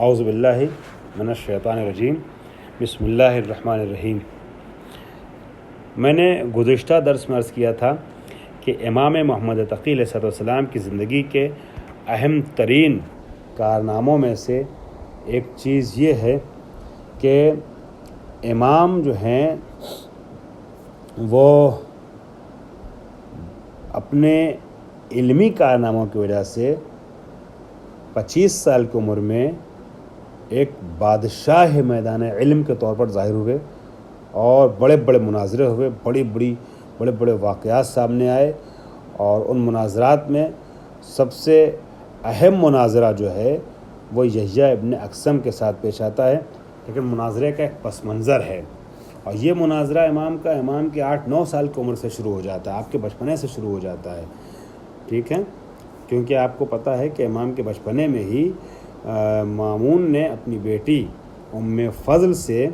اعوذ باللہ من الشیطان الرجیم بسم اللہ الرحمن الرحیم۔ میں نے گزشتہ درس میں عرض کیا تھا کہ امام محمد تقی علیہ السلام کی زندگی کے اہم ترین کارناموں میں سے ایک چیز یہ ہے کہ امام جو ہیں وہ اپنے علمی کارناموں کی وجہ سے 25 سال کی عمر میں ایک بادشاہ میدان علم کے طور پر ظاہر ہوئے اور بڑے بڑے مناظرے ہوئے، بڑے بڑے واقعات سامنے آئے، اور ان مناظرات میں سب سے اہم مناظرہ جو ہے وہ یحییٰ ابن اقسم کے ساتھ پیش آتا ہے، لیکن مناظرے کا ایک پس منظر ہے، اور یہ مناظرہ امام کے 8-9 سال کی عمر سے شروع ہو جاتا ہے، آپ کے بچپنے سے شروع ہو جاتا ہے، ٹھیک ہے، کیونکہ آپ کو پتہ ہے کہ امام کے بچپنے میں ہی مامون نے اپنی بیٹی ام فضل سے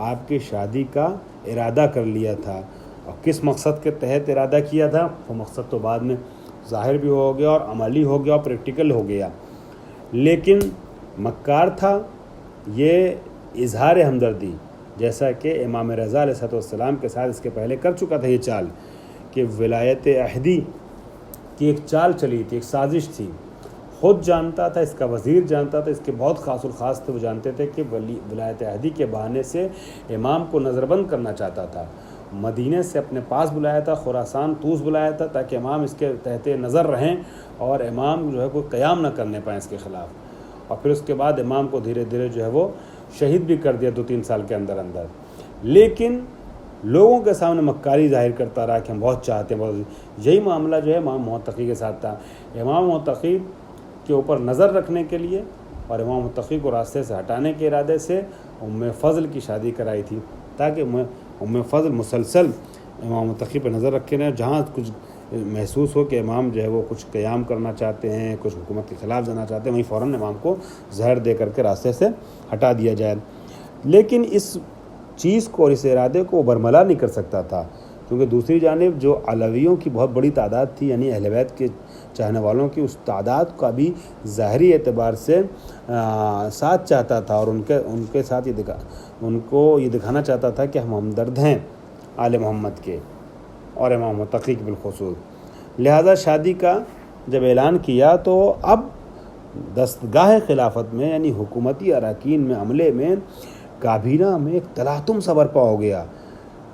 آپ کی شادی کا ارادہ کر لیا تھا، اور کس مقصد کے تحت ارادہ کیا تھا وہ مقصد تو بعد میں ظاہر بھی ہو گیا اور عملی ہو گیا اور پریکٹیکل ہو گیا، لیکن مکار تھا یہ اظہار ہمدردی، جیسا کہ امام رضا علیہ السلام کے ساتھ اس کے پہلے کر چکا تھا یہ چال، کہ ولایت عہدی کی ایک چال چلی تھی، ایک سازش تھی، خود جانتا تھا، اس کا وزیر جانتا تھا، اس کے بہت خاص الخاص تھے، وہ جانتے تھے کہ ولایت عہدی کے بہانے سے امام کو نظر بند کرنا چاہتا تھا، مدینے سے اپنے پاس بلایا تھا، خراسان طوس بلایا تھا تاکہ امام اس کے تحت نظر رہیں اور امام جو ہے کوئی قیام نہ کرنے پائیں اس کے خلاف، اور پھر اس کے بعد امام کو دھیرے دھیرے جو ہے وہ شہید بھی کر دیا 2-3 سال کے اندر، لیکن لوگوں کے سامنے مکاری ظاہر کرتا رہا کہ ہم بہت چاہتے ہیں، یہی معاملہ جو ہے امام محمد تقی کے ساتھ تھا۔ امام محمد تقی کے اوپر نظر رکھنے کے لیے اور امام محمد تقی کو راستے سے ہٹانے کے ارادے سے ام فضل کی شادی کرائی تھی، تاکہ ام فضل مسلسل امام محمد تقی پہ نظر رکھے رہیں، جہاں کچھ محسوس ہو کہ امام جو ہے وہ کچھ قیام کرنا چاہتے ہیں، کچھ حکومت کے خلاف جانا چاہتے ہیں، وہیں فوراً امام کو زہر دے کر کے راستے سے ہٹا دیا جائے، لیکن اس چیز کو اور اس ارادے کو برملا نہیں کر سکتا تھا، کیونکہ دوسری جانب جو علویوں کی بہت بڑی تعداد تھی، یعنی اہل بیت کے چاہنے والوں کی، اس تعداد کا بھی ظاہری اعتبار سے ساتھ چاہتا تھا، اور ان کے ساتھ ان کو یہ دکھانا چاہتا تھا کہ ہم ہمدرد ہیں آل محمد کے اور امام محمد تقی کے بالخصوص، لہذا شادی کا جب اعلان کیا تو اب دستگاہ خلافت میں یعنی حکومتی اراکین میں، عملے میں، کابینہ میں ایک تلاطم سا برپا ہو گیا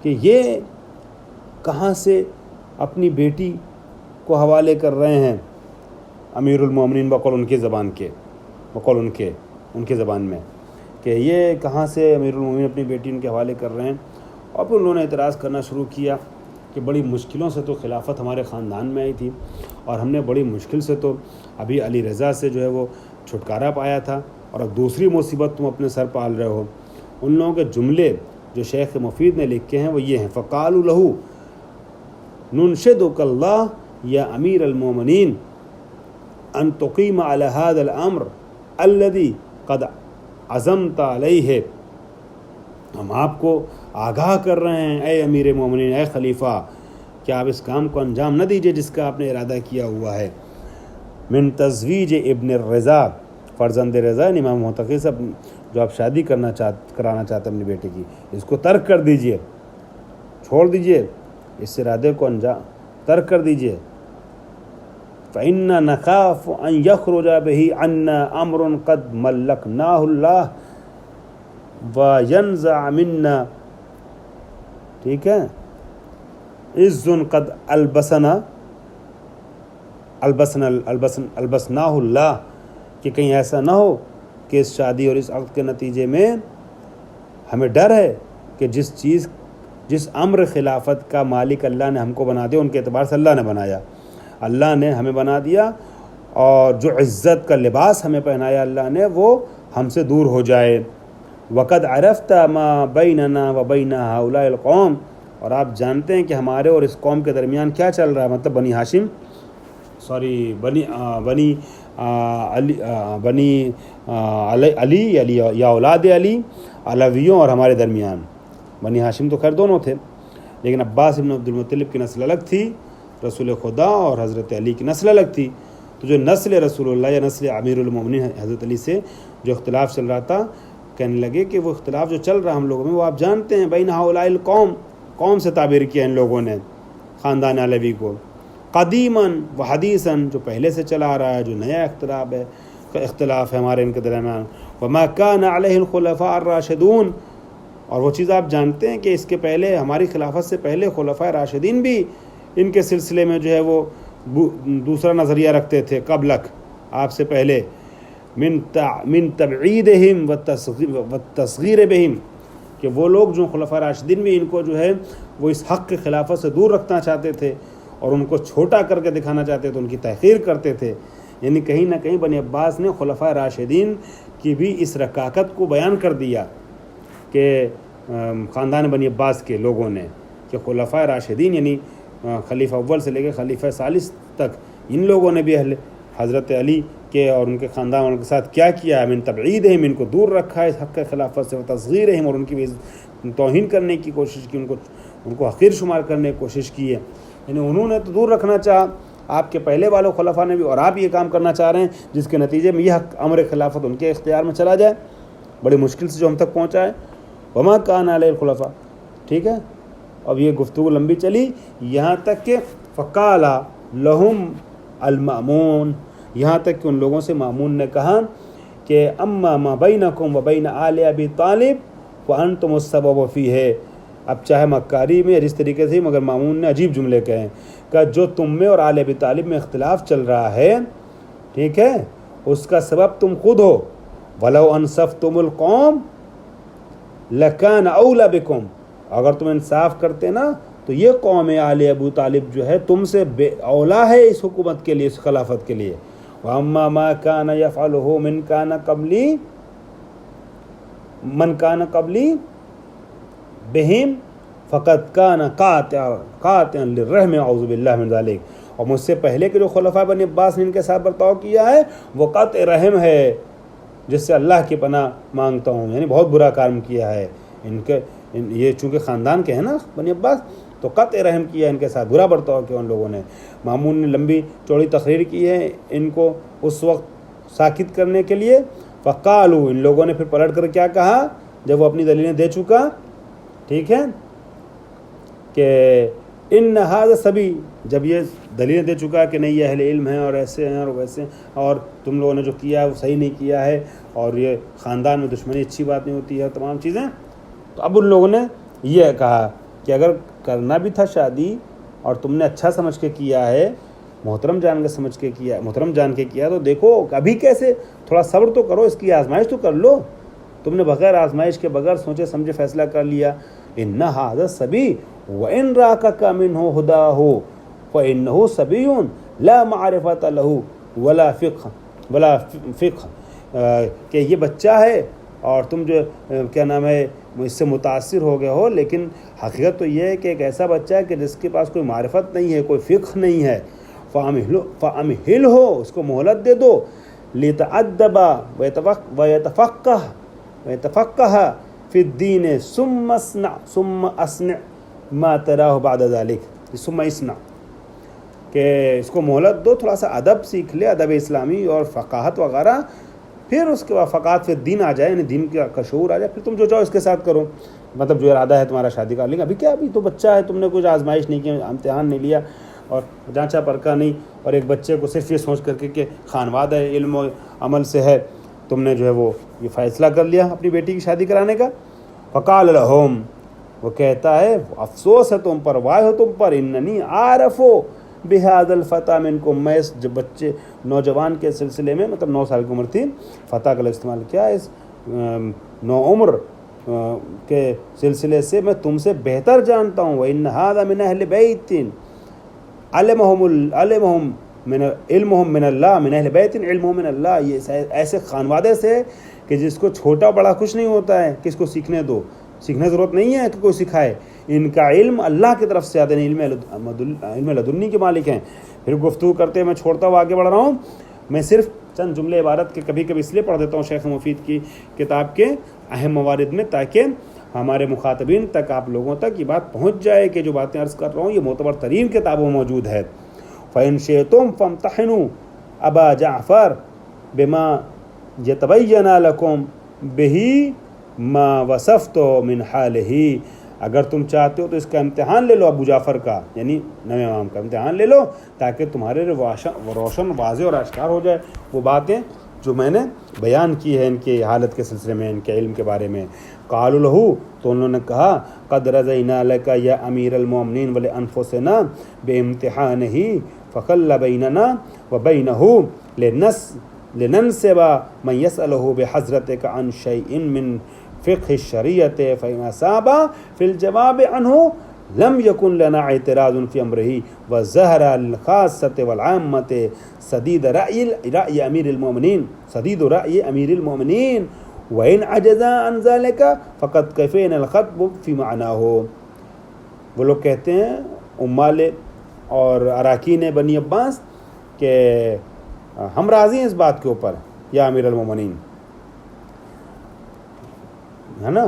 کہ یہ کہاں سے اپنی بیٹی کو حوالے کر رہے ہیں امیر المومنین بقول ان کی زبان کے، ان کے زبان میں، کہ یہ کہاں سے امیر المومنین اپنی بیٹی ان کے حوالے کر رہے ہیں، اور پھر انہوں نے اعتراض کرنا شروع کیا کہ بڑی مشکلوں سے تو خلافت ہمارے خاندان میں آئی تھی، اور ہم نے بڑی مشکل سے تو ابھی علی رضا سے جو ہے وہ چھٹکارا پایا تھا، اور اب دوسری مصیبت تم اپنے سر پال رہے ہو۔ ان لوگوں کے جملے جو شیخ مفید نے لکھے ہیں وہ یہ ہیں: فقالوا له ننشدک اللہ یا امیر المومنین ان تقیم علی هذا الامر الذي قد عزمت علیہ، ہم آپ کو آگاہ کر رہے ہیں اے امیر مومنین، اے خلیفہ، کہ آپ اس کام کو انجام نہ دیجئے جس کا آپ نے ارادہ کیا ہوا ہے، من تزویج ابن الرضا، فرزند رضا امام محمد تقی سے جو آپ شادی کرانا چاہتے ہیں اپنی بیٹے کی، اس کو ترک کر دیجئے، چھوڑ دیجئے، اس ارادے کو ترک کر دیجئے، فَإِنَّا نَخَافُ أَن يَخْرُجَ بِهِ عَنَّا أَمْرٌ قَدْ مَلَّكْنَاهُ اللَّهُ وَيَنزَعَ مِنَّا، ٹھیک ہے، عِزٌ قَدْ البسناہ اللہ، کہ کہیں ایسا نہ ہو کہ اس شادی اور اس عقد کے نتیجے میں ہمیں ڈر ہے کہ جس امر خلافت کا مالک اللہ نے ہم کو بنا دیا، ان کے اعتبار سے اللہ نے بنایا، اللہ نے ہمیں بنا دیا، اور جو عزت کا لباس ہمیں پہنایا اللہ نے وہ ہم سے دور ہو جائے۔ وَقَدْ عَرَفْتَ مَا بَيْنَنَا وَبَيْنَ هَؤُلَاءِ الْقَوْمِ، اور آپ جانتے ہیں کہ ہمارے اور اس قوم کے درمیان کیا چل رہا ہے، مطلب علی یا اولاد علی، علویوں اور ہمارے درمیان، بنی ہاشم تو خیر دونوں تھے، لیکن عباس بن عبد المطلب کی نسل الگ تھی، رسول خدا اور حضرت علی کی نسل الگ تھی، تو جو نسل رسول اللہ یا نسل امیر المومنین حضرت علی سے جو اختلاف چل رہا تھا، کہنے لگے کہ وہ اختلاف جو چل رہا ہم لوگوں میں وہ آپ جانتے ہیں، بین ہؤلاء القوم، قوم سے تعبیر کیا ان لوگوں نے خاندان علوی کو، قدیماً و حدیثاً، جو پہلے سے چلا آ رہا ہے، جو نیا اختلاف ہے ہمارے ان کے درمیان، وما کان علیہ الخلفاء الراشدون، اور وہ چیز آپ جانتے ہیں کہ اس کے پہلے ہماری خلافت سے پہلے خلفاء راشدین بھی ان کے سلسلے میں جو ہے وہ دوسرا نظریہ رکھتے تھے قبلک، آپ سے پہلے، من تبعیدہم والتصغیر بہم، کہ وہ لوگ جو خلفاء راشدین بھی ان کو جو ہے وہ اس حق کے خلافت سے دور رکھنا چاہتے تھے اور ان کو چھوٹا کر کے دکھانا چاہتے تھے، ان کی تحقیر کرتے تھے. یعنی کہیں نہ کہیں بنی عباس نے خلفاء راشدین کی بھی اس رکاکت کو بیان کر دیا کہ خاندان بنی عباس کے لوگوں نے، کہ خلفاء راشدین یعنی خلیفہ اول سے لے کے خلیفہ ثالث تک ان لوگوں نے بھی حضرت علی کے اور ان کے خاندان والوں کے ساتھ کیا کیا ہے، من تبعیدہم، ان کو دور رکھا ہے اس حق خلافت سے، وتصغیرہم، اور ان کی توہین کرنے کی کوشش کی، ان کو حقیر شمار کرنے کی کوشش کی ہے. یعنی انہوں نے تو دور رکھنا چاہا، آپ کے پہلے والوں خلفاء نے بھی، اور آپ یہ کام کرنا چاہ رہے ہیں جس کے نتیجے میں یہ حق امر خلافت ان کے اختیار میں چلا جائے، بڑی مشکل سے جو ہم تک پہنچا ہے. وما کان علیہ الخلفاء، ٹھیک ہے. اب یہ گفتگو لمبی چلی یہاں تک کہ فقال لہم المأمون، یہاں تک کہ ان لوگوں سے مامون نے کہا کہ اما ما بینکم و بین آل ابی طالب فانتم السبب فیہ. اب چاہے مکاری میں جس طریقے سے، مگر مامون نے عجیب جملے کہے کہ جو تم میں اور آل ابی طالب میں اختلاف چل رہا ہے، ٹھیک ہے، اس کا سبب تم خود ہو. ولو انصفتم القوم لکان اولا بکم، اگر تم انصاف کرتے نا تو یہ قوم آل ابو طالب جو ہے تم سے اولا ہے اس حکومت کے لیے، اس خلافت کے لیے. وَأَمَّا مَا كَانَ يَفْعَلُهُ مَنْ كَانَ قَبْلِي بِهِمْ فَقَدْ كَانَ قَاطِعًا لِلرَّحْمِ اعوذ باللہ من ذلک. اور مجھ سے پہلے کے جو خلفاء بنی عباس نے ان کے ساتھ برتاؤ کیا ہے وہ قطع رحم ہے، جس سے اللہ کی پناہ مانگتا ہوں. یعنی بہت برا کام کیا ہے ان کے، یہ چونکہ خاندان کے ہیں نا بنی عباس، تو قطع رحم کیا ان کے ساتھ، برا برتاؤ کیا ان لوگوں نے. مامون نے لمبی چوڑی تقریر کی ہے ان کو اس وقت ساکت کرنے کے لیے. فقالو، ان لوگوں نے پھر پلٹ کر کیا کہا جب وہ اپنی دلیلیں دے چکا، ٹھیک ہے، کہ ان ھذا سبی، جب یہ دلیلیں دے چکا کہ نہیں یہ اہل علم ہیں اور ایسے ہیں اور ویسے، اور تم لوگوں نے جو کیا ہے وہ صحیح نہیں کیا ہے، اور یہ خاندان میں دشمنی اچھی بات نہیں ہوتی ہے، تمام چیزیں. تو اب ان لوگوں نے یہ کہا کہ اگر کرنا بھی تھا شادی اور تم نے اچھا سمجھ کے کیا ہے، محترم جان کے سمجھ کے کیا، محترم جان کے کیا، تو دیکھو ابھی کیسے، تھوڑا صبر تو کرو، اس کی آزمائش تو کر لو. تم نے بغیر آزمائش کے، بغیر سوچے سمجھے فیصلہ کر لیا. ان ھذا سبی وان راکک منہ ھداہ فانہ سبی لا معرفۃ لہ ولا فقہ، کہ یہ بچہ ہے اور تم جو کیا نام ہے اس سے متاثر ہو گئے ہو، لیکن حقیقت تو یہ ہے کہ ایک ایسا بچہ ہے کہ جس کے پاس کوئی معرفت نہیں ہے، کوئی فقہ نہیں ہے. فامہل ہو، اس کو مہلت دے دو، لیتأدب ویتفقہ فی الدین ثم اصنع ما تراہ بعد ذلک، ثم اصنع، کہ اس کو مہلت دو، تھوڑا سا ادب سیکھ لے، ادب اسلامی اور فقاہت وغیرہ، پھر اس کے بعد فقاہت پھر دین آ جائے، یعنی دین کا شعور آ جائے، پھر تم جو چاہو اس کے ساتھ کرو. مطلب جو ارادہ ہے تمہارا شادی کا، لیکن ابھی کیا، ابھی تو بچہ ہے، تم نے کچھ آزمائش نہیں کی، امتحان نہیں لیا اور جانچا پرکھا نہیں، اور ایک بچے کو صرف یہ سوچ کر کے کہ خانوادہ علم و عمل سے ہے، تم نے جو ہے وہ یہ فیصلہ کر لیا اپنی بیٹی کی شادی کرانے کا. فقال لہم، وہ کہتا ہے افسوس ہے تم پر، وائے ہو تم پر، اننی عارف بہذا الفتى منکم، میں اس بچے نوجوان کے سلسلے میں، مطلب 9 سال کی عمر تھی، فتح کا استعمال کیا، اس نو عمر کے سلسلے سے میں تم سے بہتر جانتا ہوں. وَإِنَّ هَذَا مِنْ أَهْلِ بَيْتٍ علمهم من اللہ، من اہل بیت علمهم من اللہ، یہ ایسے خانوادے سے کہ جس کو چھوٹا بڑا کچھ نہیں ہوتا ہے، کس کو سیکھنے دو، سیکھنے ضرورت نہیں ہے کہ کوئی سکھائے، ان کا علم اللہ کی طرف سے آتے ہیں، علم لدنی کے مالک ہیں. پھر گفتگو کرتے میں چھوڑتا ہوں، آگے بڑھ رہا ہوں. میں صرف چند جملے عبارت کے کبھی کبھی اس لیے پڑھ دیتا ہوں شیخ مفید کی کتاب کے اہم موارد میں، تاکہ ہمارے مخاطبین تک، آپ لوگوں تک یہ بات پہنچ جائے کہ جو باتیں عرض کر رہا ہوں یہ معتبر ترین کتابوں میں موجود ہے. فَإِن شِئْتُمْ فَامْتَحِنُوا، ابا جعفر بما یتبین لکم بہی ما وصفت من حالہ، اگر تم چاہتے ہو تو اس کا امتحان لے لو، ابو جعفر کا یعنی نویں امام کا امتحان لے لو، تاکہ تمہارے روشن واضح اور آشکار ہو جائے وہ باتیں جو میں نے بیان کی ہے ان کی حالت کے سلسلے میں، ان کے علم کے بارے میں۔ قالوا لہ، تو انہوں نے کہا قد رضینا لک یا امیر المؤمنین ولانفسنا بامتحانہ فخل بیننا وبینہ لننسب من یسألہ بحضرتک عن شیء من فقہ الشریعت فإن اصاب فی الجواب عنہ لم یکن لنا اعتراض فی امرہ وظہر للخاصۃ والعامۃ سدید رأی امیر المؤمنین وإن عجز عن ذلك فقد کفینا الخطب فی معناہ۔ وہ لوگ کہتے ہیں عمال اور اراکین بنی عباس کہ ہم راضی ہیں اس بات کے اوپر یا امیر المومنین، ہے نا،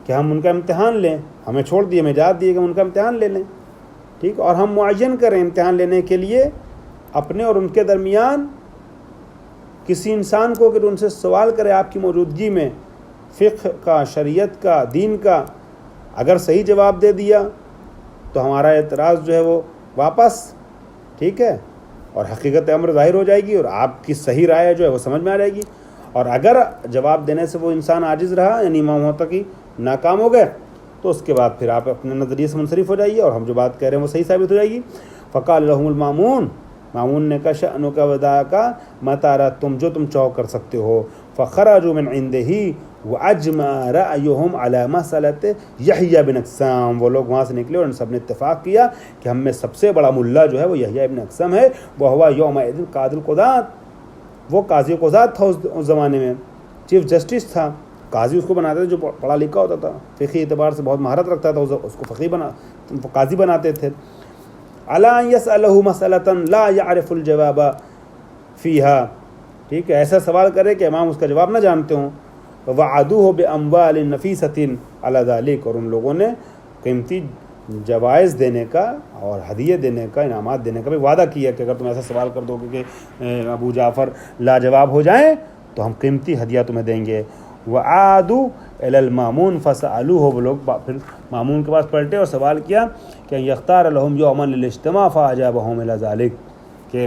کہ ہم ان کا امتحان لیں، ہمیں چھوڑ دیے، ہمیں اجازت دیے کہ ہم ان کا امتحان لے لیں، ٹھیک، اور ہم معین کریں امتحان لینے کے لیے اپنے اور ان کے درمیان کسی انسان کو کہ ان سے سوال کرے آپ کی موجودگی میں فقہ کا، شریعت کا، دین کا، اگر صحیح جواب دے دیا تو ہمارا اعتراض جو ہے وہ واپس، ٹھیک ہے، اور حقیقت امر ظاہر ہو جائے گی اور آپ کی صحیح رائے جو ہے وہ سمجھ میں آ جائے گی، اور اگر جواب دینے سے وہ انسان عاجز رہا یعنی امام ہوتا ناکام ہو گئے تو اس کے بعد پھر آپ اپنے نظریے سے منصرف ہو جائیے اور ہم جو بات کہہ رہے ہیں وہ صحیح ثابت ہو جائے گی۔ فقال لهم المامون، مامون نے کہا شأنو کا ودا کا متارا، تم جو تم چاہو کر سکتے ہو۔ فخرجوا من عنده واجمع رأيهم على مسألة یحییٰ بن اقسام، وہ لوگ وہاں سے نکلے اور ان سب نے اتفاق کیا کہ ہم میں سب سے بڑا ملا جو ہے وہ یحییٰ بن اقسم ہے، وہو یومئذ قاضی القضاۃ، وہ قاضی قضات تھا اس زمانے میں، چیف جسٹس تھا، قاضی اس کو بناتے تھے جو پڑھا لکھا ہوتا تھا، فقہی اعتبار سے بہت مہارت رکھتا تھا، اس کو قاضی بناتے تھے۔ الا یسألہ مسألۃ لا یعرف الجواب فیہا، ٹھیک ہے، ایسا سوال کرے کہ امام اس کا جواب نہ جانتے ہوں۔ وعدوہ باموال نفیسۃ علی ذلک، اور ان لوگوں نے قیمتی جوائز دینے کا اور ہدیے دینے کا، انعامات دینے کا بھی وعدہ کیا کہ اگر تم ایسا سوال کر دو کہ ابو جعفر لاجواب ہو جائیں تو ہم قیمتی ہدیہ تمہیں دیں گے۔ وعادوا الی المامون فسألوہ، وہ لوگ پھر مامون کے پاس پلٹے اور سوال کیا کہ یختار لہم یوما للاجتماع فاجابہم الی ذلک، کہ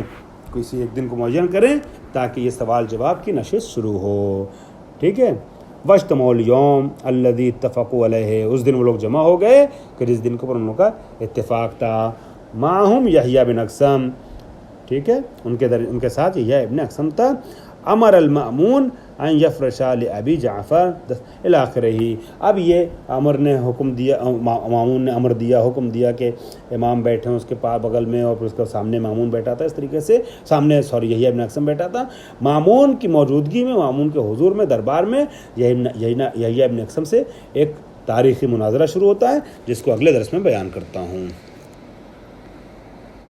کسی ایک دن کو معین کریں تاکہ یہ سوال جواب کی نشست شروع ہو، ٹھیک ہے۔ واجتمعوا اليوم الذي اتفقوا علیہ، اس دن وہ لوگ جمع ہو گئے کہ جس دن کے اوپر ان لوگوں کا اتفاق تھا۔ معہم یحییٰ بن اقسم، ٹھیک ہے، ان کے ساتھ یحییٰ ابن اقسم تھا۔ امر المأمون ان یفرش لابی جعفر الی آخرہ، اب یہ امر نے حکم دیا، مامون نے امر دیا، حکم دیا کہ امام بیٹھے ہیں اس کے پاس بغل میں اور پھر اس کے سامنے مامون بیٹھا تھا، اس طریقے سے سامنے یحییٰ ابن اقسم بیٹھا تھا، مامون کی موجودگی میں، مامون کے حضور میں، دربار میں یحییٰ ابن اقسم سے ایک تاریخی مناظرہ شروع ہوتا ہے جس کو اگلے درس میں بیان کرتا ہوں۔